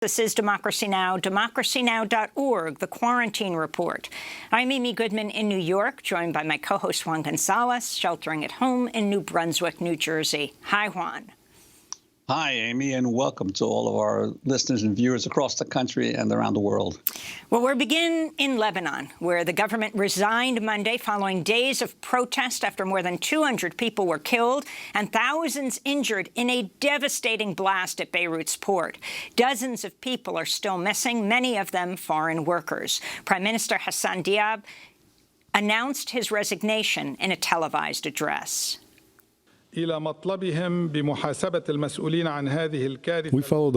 This is Democracy Now!, democracynow.org, the Quarantine Report. I'm Amy Goodman in New York, joined by my co-host Juan Gonzalez, sheltering at home in New Brunswick, New Jersey. Hi, Juan. Hi, Amy, and welcome to all of our listeners and viewers across the country and around the world. Well, we'll begin in Lebanon, where the government resigned Monday following days of protest after more than 200 people were killed and thousands injured in a devastating blast at Beirut's port. Dozens of people are still missing, many of them foreign workers. Prime Minister Hassan Diab announced his resignation in a televised address. We follow the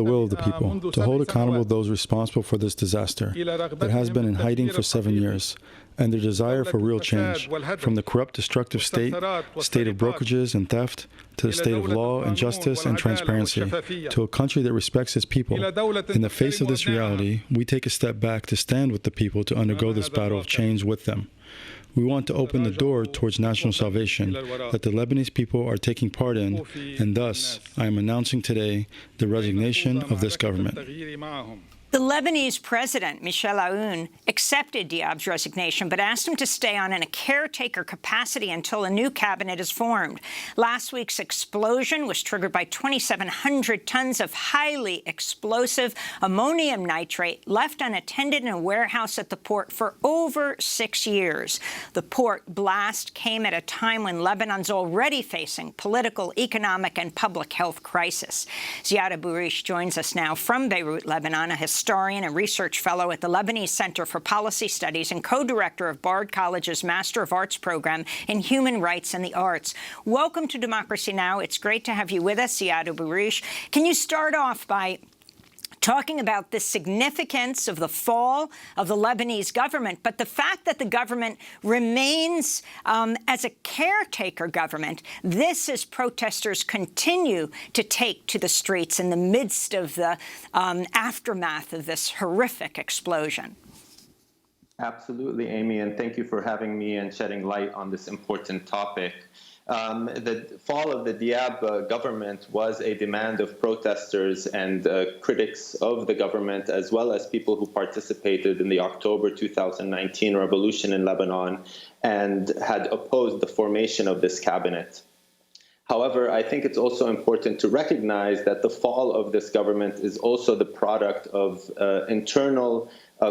will of the people to hold accountable those responsible for this disaster that has been in hiding for 7 years, and their desire for real change, from the corrupt, destructive state of brokerages and theft, to the state of law and justice and transparency, to a country that respects its people. In the face of this reality, we take a step back to stand with the people to undergo this battle of change with them. We want to open the door towards national salvation that the Lebanese people are taking part in, and thus I am announcing today the resignation of this government. The Lebanese president, Michel Aoun, accepted Diab's resignation, but asked him to stay on in a caretaker capacity until a new cabinet is formed. Last week's explosion was triggered by 2,700 tons of highly explosive ammonium nitrate left unattended in a warehouse at the port for over 6 years. The port blast came at a time when Lebanon's already facing political, economic, and public health crisis. Ziad Abu-Rish joins us now from Beirut, Lebanon, a historian and research fellow at the Lebanese Center for Policy Studies and co-director of Bard College's Master of Arts program in Human Rights and the Arts. Welcome to Democracy Now! It's great to have you with us, Ziad Abu-Rish. Can you start off by talking about the significance of the fall of the Lebanese government, but the fact that the government remains as a caretaker government, this as protesters continue to take to the streets in the midst of the aftermath of this horrific explosion? Absolutely, Amy, and thank you for having me and shedding light on this important topic. The fall of the Diab government was a demand of protesters and critics of the government, as well as people who participated in the October 2019 revolution in Lebanon and had opposed the formation of this cabinet. However, I think it's also important to recognize that the fall of this government is also the product of internal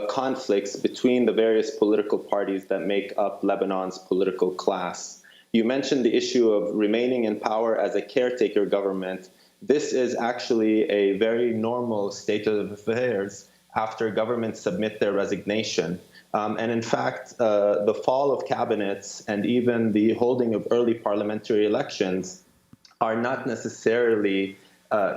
conflicts between the various political parties that make up Lebanon's political class. You mentioned the issue of remaining in power as a caretaker government. This is actually a very normal state of affairs after governments submit their resignation. And in fact, the fall of cabinets and even the holding of early parliamentary elections are not necessarily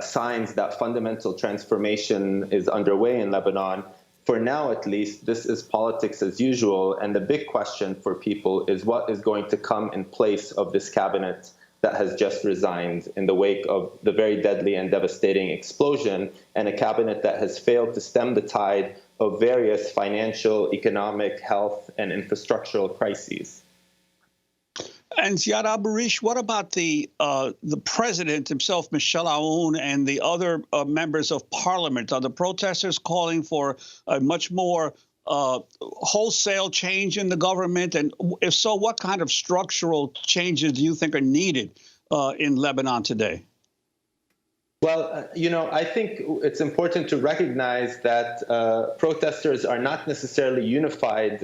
signs that fundamental transformation is underway in Lebanon. For now, at least, this is politics as usual, and the big question for people is what is going to come in place of this cabinet that has just resigned in the wake of the very deadly and devastating explosion, and a cabinet that has failed to stem the tide of various financial, economic, health, and infrastructural crises. And Ziad Abu-Rish, what about the president himself, Michel Aoun, and the other members of parliament? Are the protesters calling for a much more wholesale change in the government? And if so, what kind of structural changes do you think are needed in Lebanon today? Well, I think it's important to recognize that protesters are not necessarily unified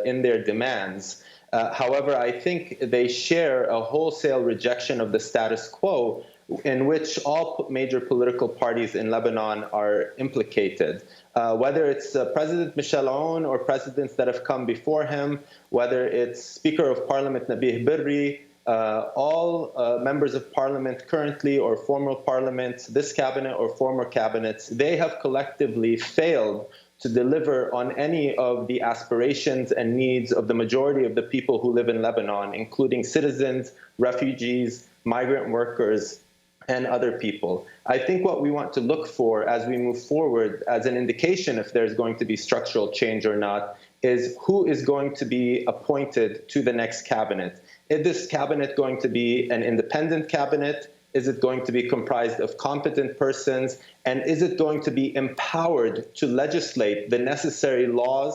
in their demands. However, I think they share a wholesale rejection of the status quo in which all major political parties in Lebanon are implicated. Whether it's President Michel Aoun or presidents that have come before him, whether it's Speaker of Parliament Nabih Berri, all members of parliament currently or former parliament, this cabinet or former cabinets, they have collectively failed to deliver on any of the aspirations and needs of the majority of the people who live in Lebanon, including citizens, refugees, migrant workers, and other people. I think what we want to look for as we move forward as an indication if there's going to be structural change or not is who is going to be appointed to the next cabinet. Is this cabinet going to be an independent cabinet? Is it going to be comprised of competent persons? And is it going to be empowered to legislate the necessary laws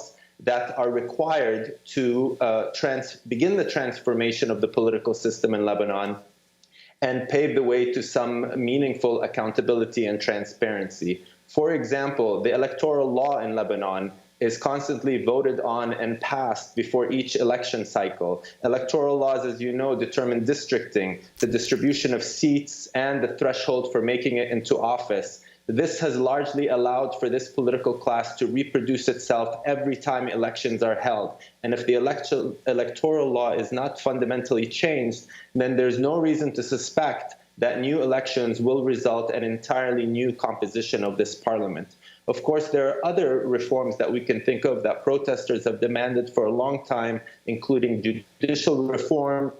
that are required to begin the transformation of the political system in Lebanon and pave the way to some meaningful accountability and transparency? For example, the electoral law in Lebanon is constantly voted on and passed before each election cycle. Electoral laws, as you know, determine districting, the distribution of seats, and the threshold for making it into office. This has largely allowed for this political class to reproduce itself every time elections are held. And if the electoral law is not fundamentally changed, then there's no reason to suspect that new elections will result in an entirely new composition of this parliament. Of course, there are other reforms that we can think of that protesters have demanded for a long time, including judicial reform,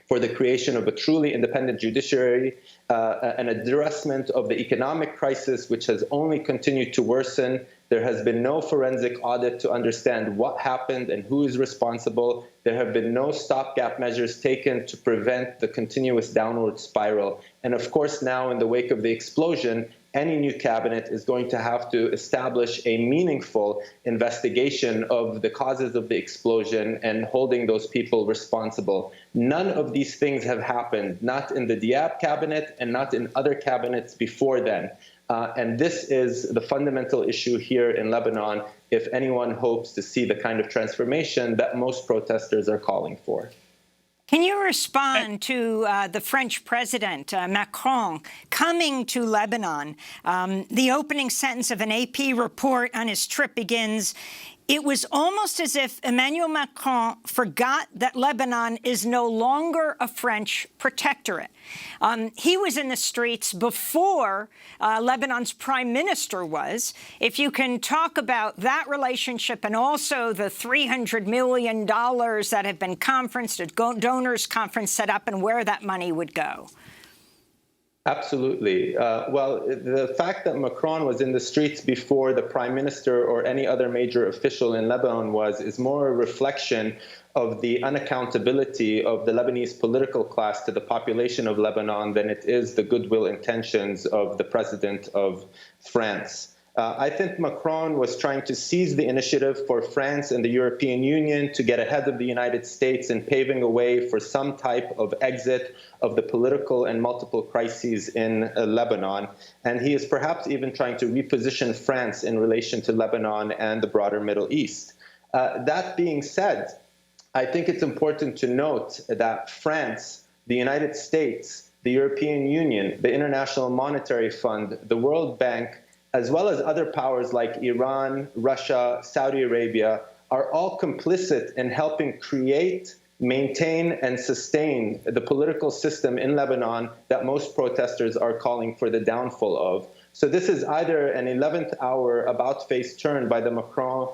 for the creation of a truly independent judiciary, an addressment of the economic crisis, which has only continued to worsen. There has been no forensic audit to understand what happened and who is responsible. There have been no stopgap measures taken to prevent the continuous downward spiral. And of course, now in the wake of the explosion, any new cabinet is going to have to establish a meaningful investigation of the causes of the explosion and holding those people responsible. None of these things have happened, not in the Diab cabinet and not in other cabinets before then. And this is the fundamental issue here in Lebanon if anyone hopes to see the kind of transformation that most protesters are calling for. Can you respond to the French president, Macron, coming to Lebanon? The opening sentence of an AP report on his trip begins, "It was almost as if Emmanuel Macron forgot that Lebanon is no longer a French protectorate." He was in the streets before Lebanon's prime minister was. If you can talk about that relationship and also the $300 million that have been conferenced, a donors conference set up, and where that money would go. Absolutely. Well, the fact that Macron was in the streets before the prime minister or any other major official in Lebanon is more a reflection of the unaccountability of the Lebanese political class to the population of Lebanon than it is the goodwill intentions of the president of France. I think Macron was trying to seize the initiative for France and the European Union to get ahead of the United States in paving a way for some type of exit of the political and multiple crises in Lebanon. And he is perhaps even trying to reposition France in relation to Lebanon and the broader Middle East. That being said, I think it's important to note that France, the United States, the European Union, the International Monetary Fund, the World Bank, as well as other powers like Iran, Russia, Saudi Arabia, are all complicit in helping create, maintain, and sustain the political system in Lebanon that most protesters are calling for the downfall of. So this is either an 11th hour about-face turn by the Macron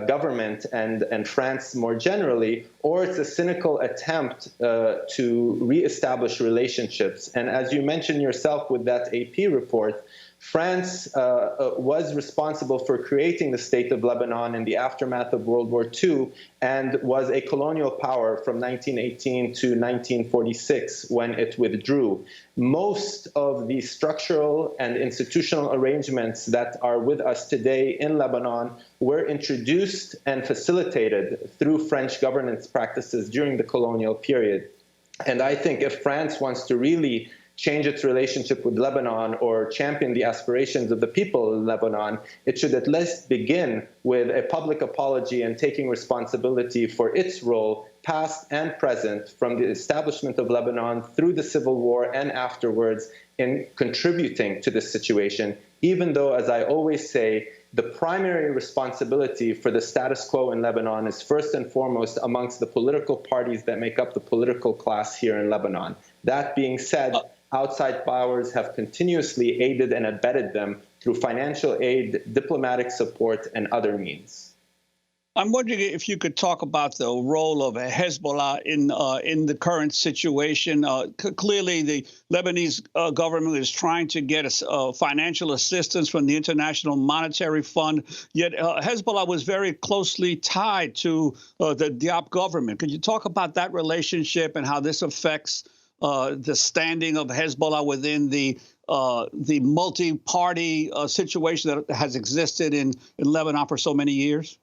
government and France more generally, or it's a cynical attempt to reestablish relationships. And as you mentioned yourself with that AP report, France was responsible for creating the state of Lebanon in the aftermath of World War II and was a colonial power from 1918 to 1946 when it withdrew. Most of the structural and institutional arrangements that are with us today in Lebanon were introduced and facilitated through French governance practices during the colonial period. And I think if France wants to really change its relationship with Lebanon or champion the aspirations of the people in Lebanon, it should at least begin with a public apology and taking responsibility for its role, past and present, from the establishment of Lebanon through the civil war and afterwards in contributing to this situation, even though, as I always say, the primary responsibility for the status quo in Lebanon is first and foremost amongst the political parties that make up the political class here in Lebanon. That being said, outside powers have continuously aided and abetted them through financial aid, diplomatic support, and other means. I'm wondering if you could talk about the role of Hezbollah in the current situation. Clearly, the Lebanese government is trying to get financial assistance from the International Monetary Fund, yet Hezbollah was very closely tied to the Diab government. Could you talk about that relationship and how this affects the standing of Hezbollah within the multi-party situation that has existed in Lebanon for so many years?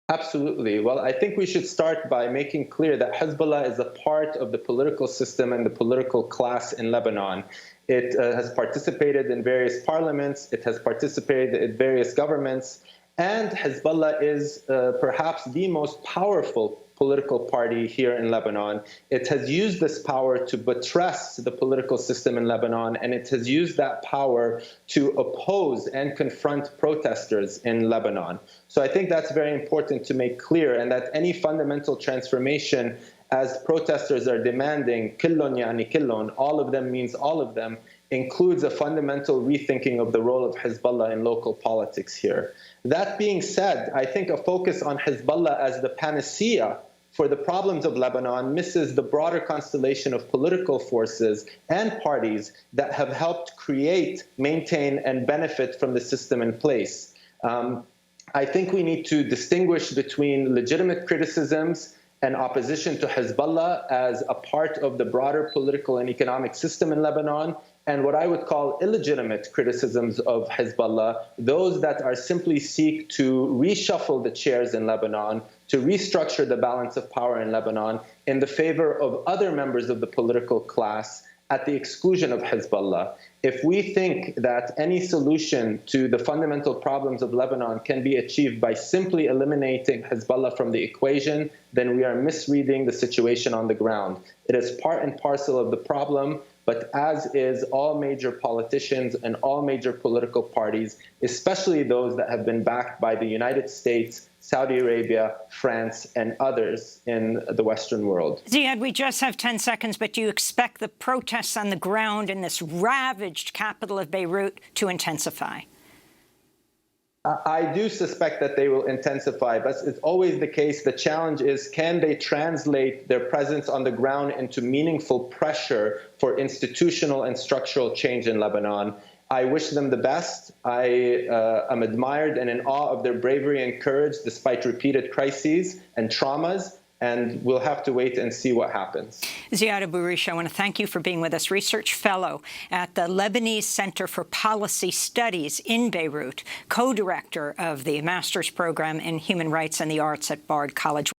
Absolutely. Well, I think we should start by making clear that Hezbollah is a part of the political system and the political class in Lebanon. It has participated in various parliaments. It has participated in various governments. And Hezbollah is perhaps the most powerful political party here in Lebanon. It has used this power to buttress the political system in Lebanon, and it has used that power to oppose and confront protesters in Lebanon. So I think that's very important to make clear, and that any fundamental transformation, as protesters are demanding, killon yani killon, all of them means all of them, includes a fundamental rethinking of the role of Hezbollah in local politics here. That being said, I think a focus on Hezbollah as the panacea for the problems of Lebanon misses the broader constellation of political forces and parties that have helped create, maintain, and benefit from the system in place. I think we need to distinguish between legitimate criticisms and opposition to Hezbollah as a part of the broader political and economic system in Lebanon, and what I would call illegitimate criticisms of Hezbollah, those that are simply seek to reshuffle the chairs in Lebanon, to restructure the balance of power in Lebanon in the favor of other members of the political class at the exclusion of Hezbollah. If we think that any solution to the fundamental problems of Lebanon can be achieved by simply eliminating Hezbollah from the equation, then we are misreading the situation on the ground. It is part and parcel of the problem, but as is all major politicians and all major political parties, especially those that have been backed by the United States, Saudi Arabia, France, and others in the Western world. Ziad, we just have 10 seconds, but do you expect the protests on the ground in this ravaged capital of Beirut to intensify? I do suspect that they will intensify, but it's always the case. The challenge is, can they translate their presence on the ground into meaningful pressure for institutional and structural change in Lebanon? I wish them the best. I am admired and in awe of their bravery and courage despite repeated crises and traumas, and we'll have to wait and see what happens. Ziad Abu-Rish, I want to thank you for being with us, research fellow at the Lebanese Center for Policy Studies in Beirut, co-director of the master's program in human rights and the arts at Bard College.